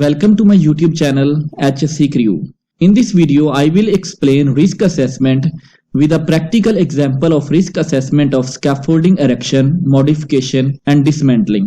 Welcome to my YouTube channel HSC Crew. In this video, I will explain risk assessment with a practical example of risk assessment of scaffolding erection, modification and dismantling.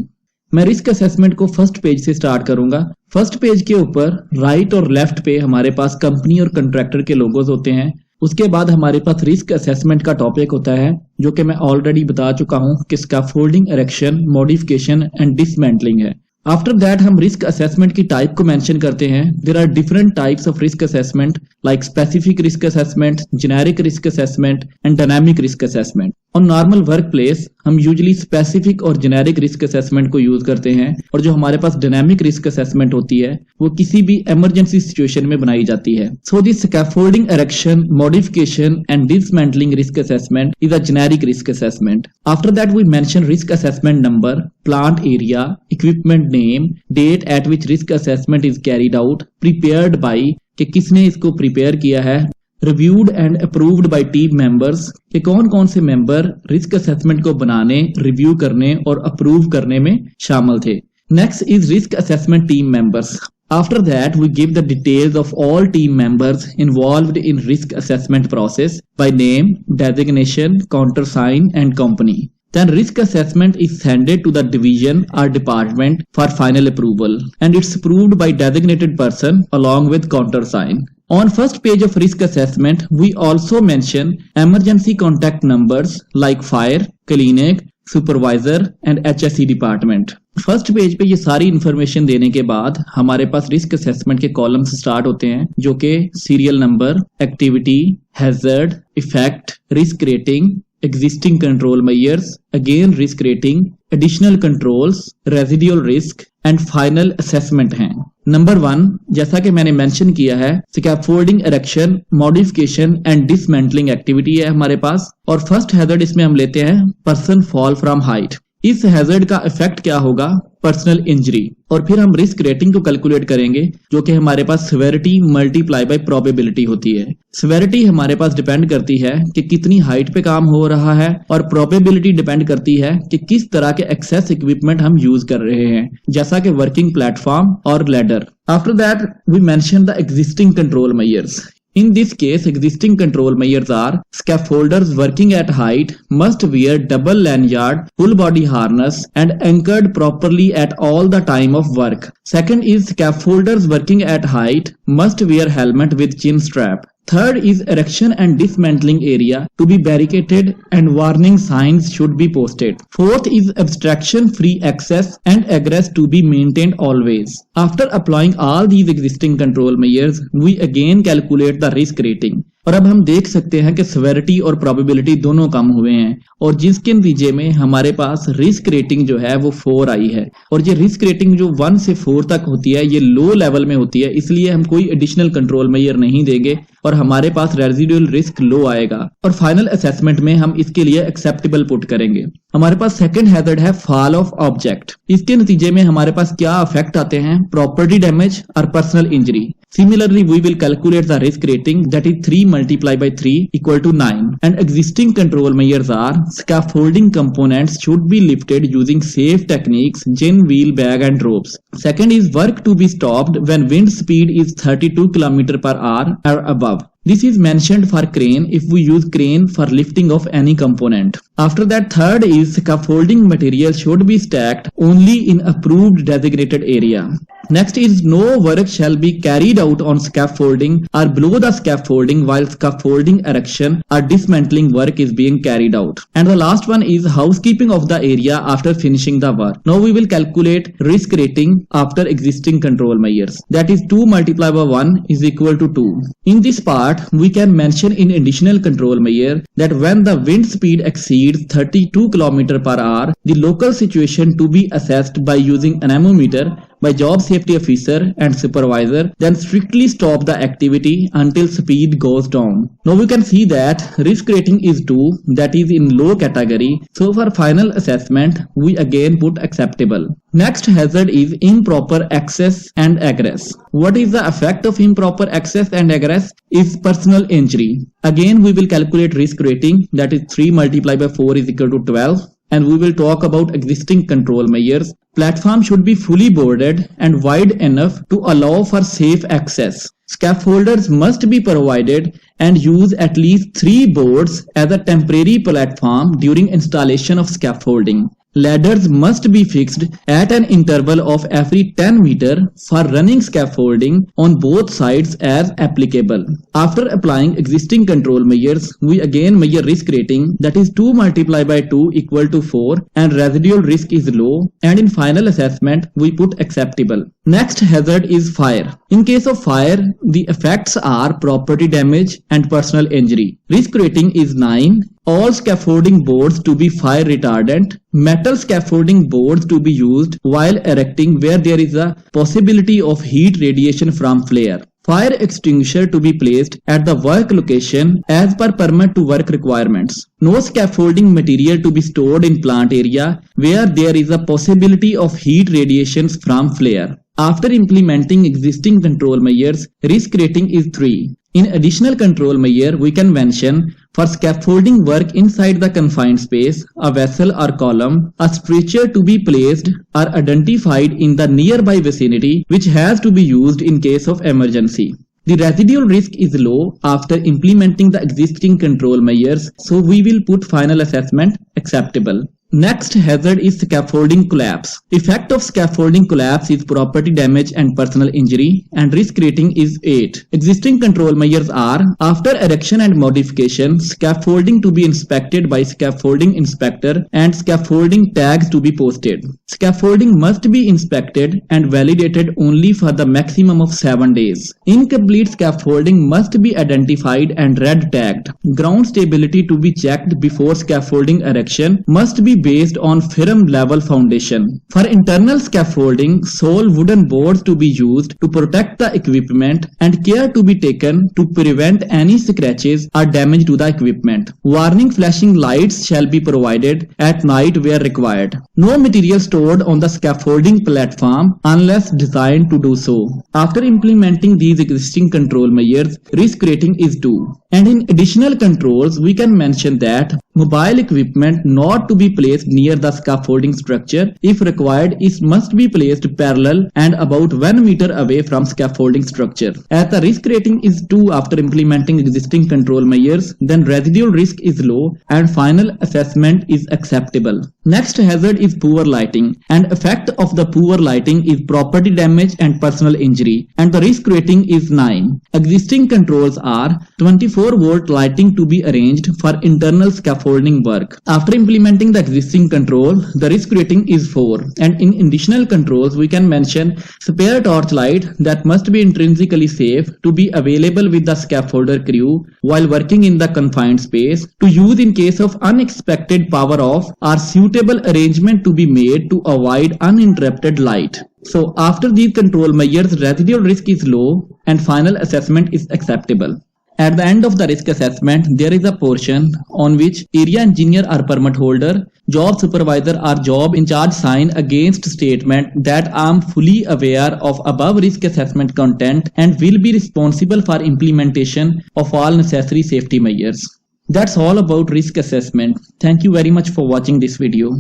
मैं risk assessment को first page से start करूंगा। First page के ऊपर right और left पे हमारे पास company और कंट्रैक्टर के लोगोज होते हैं। उसके बाद हमारे पास रिस्क असेसमेंट का टॉपिक होता है जो कि मैं ऑलरेडी बता चुका हूं कि scaffolding erection, modification and dismantling है। आफ्टर दैट हम रिस्क असेसमेंट की टाइप को मेंशन करते हैं। There are different types of risk assessment like specific risk assessment, generic risk assessment and dynamic risk assessment. On normal work place हम usually specific और generic risk assessment को use करते हैं और जो हमारे पास डायनामिक रिस्क असेसमेंट होती है वो किसी भी इमरजेंसी सिचुएशन में बनाई जाती है। So this scaffolding erection, modification and dismantling risk assessment is a generic risk assessment. After that we mention risk assessment number, plant area, equipment name, date at which risk assessment is carried out, prepared by कि किसने इसको प्रिपेयर किया है, reviewed and approved by team members कि कौन कौन से मेंबर रिस्क असेसमेंट को बनाने, रिव्यू करने और अप्रूव करने में शामिल थे। Next is risk assessment team members. After that, we give the details of all team members involved in risk assessment process by name, designation, countersign and company. Then risk assessment is sent to the division or department for final approval and it's approved by designated person along with countersign. On first page of risk assessment, we also mention emergency contact numbers like fire, clinic, supervisor and HSC department. First page पे ये सारी information देने के बाद हमारे पास risk assessment के columns start होते हैं जो कि serial number, activity, hazard, effect, risk rating, existing control measures, again risk rating, additional controls, residual risk and final assessment हैं। नंबर 1, जैसा कि मैंने मेंशन किया है, scaffolding erection, modification and dismantling activity है हमारे पास और फर्स्ट हैजर्ड इसमें हम लेते हैं पर्सन फॉल फ्रॉम हाइट। इस हैजर्ड का इफेक्ट क्या होगा? Personal injury. और फिर हम रिस्क रेटिंग को कैलकुलेट करेंगे जो कि हमारे पास सिवियरिटी मल्टीप्लाई बाय प्रोबेबिलिटी होती है। सिवियरिटी हमारे पास डिपेंड करती है कि कितनी हाइट पे काम हो रहा है और प्रोबेबिलिटी डिपेंड करती है कि किस तरह के एक्सेस इक्विपमेंट हम यूज कर रहे हैं जैसा कि वर्किंग प्लेटफॉर्म और ladder. After that we mention the existing control measures. In this case, existing control measures are scaffolders working at height must wear double lanyard, full body harness and anchored properly at all the time of work. Second is scaffolders working at height must wear helmet with chin strap. Third is erection and dismantling area to be barricaded and warning signs should be posted. Fourth is obstruction free access and egress to be maintained always. After applying all these existing control measures, we again calculate the risk rating. और अब हम देख सकते हैं कि severity और probability दोनों कम हुए हैं और जिसके नतीजे में हमारे पास रिस्क रेटिंग जो है वो 4 आई है। और ये रिस्क रेटिंग जो 1 से 4 तक होती है ये लो लेवल में होती है, इसलिए हम कोई एडिशनल कंट्रोल मेजर नहीं देंगे और हमारे पास रेजिडुअल रिस्क लो आएगा और फाइनल असेसमेंट में हम इसके लिए एक्सेप्टेबल पुट करेंगे। हमारे पास सेकंड हैजर्ड है फॉल ऑफ ऑब्जेक्ट। इसके नतीजे में हमारे पास क्या इफेक्ट आते हैं? प्रॉपर्टी डैमेज और personal injury. Similarly, we will calculate the risk rating, that is 3 multiplied by 3 equal to 9. And existing control measures are scaffolding components should be lifted using safe techniques, gin, wheel, bag and ropes. Second is work to be stopped when wind speed is 32 km per hour or above. This is mentioned for crane if we use crane for lifting of any component. After that, third is scaffolding material should be stacked only in approved designated area. Next is no work shall be carried out on scaffolding or below the scaffolding while scaffolding erection or dismantling work is being carried out. And the last one is housekeeping of the area after finishing the work. Now we will calculate risk rating after existing control measures. That is 2 multiplied by 1 is equal to 2. In this part, we can mention in additional control measure that when the wind speed exceeds 32 km per hour, the local situation to be assessed by using anemometer by job safety officer and supervisor, then strictly stop the activity until speed goes down. Now we can see that risk rating is 2, that is in low category. So for final assessment, we again put acceptable. Next hazard is improper access and egress. What is the effect of improper access and egress? Is personal injury. Again we will calculate risk rating, that is 3 multiplied by 4 is equal to 12. and we will talk about existing control measures. Platform should be fully boarded and wide enough to allow for safe access. Scaffolders must be provided and use at least 3 boards as a temporary platform during installation of scaffolding. Ladders must be fixed at an interval of every 10 meters for running scaffolding on both sides as applicable. After applying existing control measures, we again measure risk rating, that is 2 multiplied by 2 equal to 4, and residual risk is low, and in final assessment we put acceptable. Next hazard is fire. In case of fire, the effects are property damage and personal injury. Risk rating is 9. All scaffolding boards to be fire retardant. Metal scaffolding boards to be used while erecting where there is a possibility of heat radiation from flare. Fire extinguisher to be placed at the work location as per permit to work requirements. No scaffolding material to be stored in plant area where there is a possibility of heat radiations from flare. After implementing existing control measures, risk rating is 3. In additional control measure, we can mention for scaffolding work inside the confined space, a vessel or column, a structure to be placed or identified in the nearby vicinity which has to be used in case of emergency. The residual risk is low after implementing the existing control measures, so we will put final assessment acceptable. Next hazard is scaffolding collapse. Effect of scaffolding collapse is property damage and personal injury, and risk rating is 8. Existing control measures are: after erection and modification, scaffolding to be inspected by scaffolding inspector and scaffolding tags to be posted. Scaffolding must be inspected and validated only for the maximum of 7 days. Incomplete scaffolding must be identified and red tagged. Ground stability to be checked before scaffolding erection must be based on firm level foundation. For internal scaffolding, sole wooden boards to be used to protect the equipment and care to be taken to prevent any scratches or damage to the equipment. Warning flashing lights shall be provided at night where required. No material stored on the scaffolding platform unless designed to do so. After implementing these existing control measures, risk rating is 2. And in additional controls, we can mention that mobile equipment not to be placed near the scaffolding structure. If required, it must be placed parallel and about 1 meter away from scaffolding structure. As the risk rating is 2 after implementing existing control measures, then residual risk is low and final assessment is acceptable. Next hazard is poor lighting, and effect of the poor lighting is property damage and personal injury, and the risk rating is 9. Existing controls are 24-volt lighting to be arranged for internal scaffolding work. After implementing the existing control, the risk rating is 4. And in additional controls, we can mention spare torch light that must be intrinsically safe to be available with the scaffolder crew while working in the confined space, to use in case of unexpected power off, or suitable arrangement to be made to avoid uninterrupted light. So after these control measures, residual risk is low and final assessment is acceptable. At the end of the risk assessment, there is a portion on which area engineer or permit holder, job supervisor or job in charge sign against statement that I am fully aware of above risk assessment content and will be responsible for implementation of all necessary safety measures. That's all about risk assessment. Thank you very much for watching this video.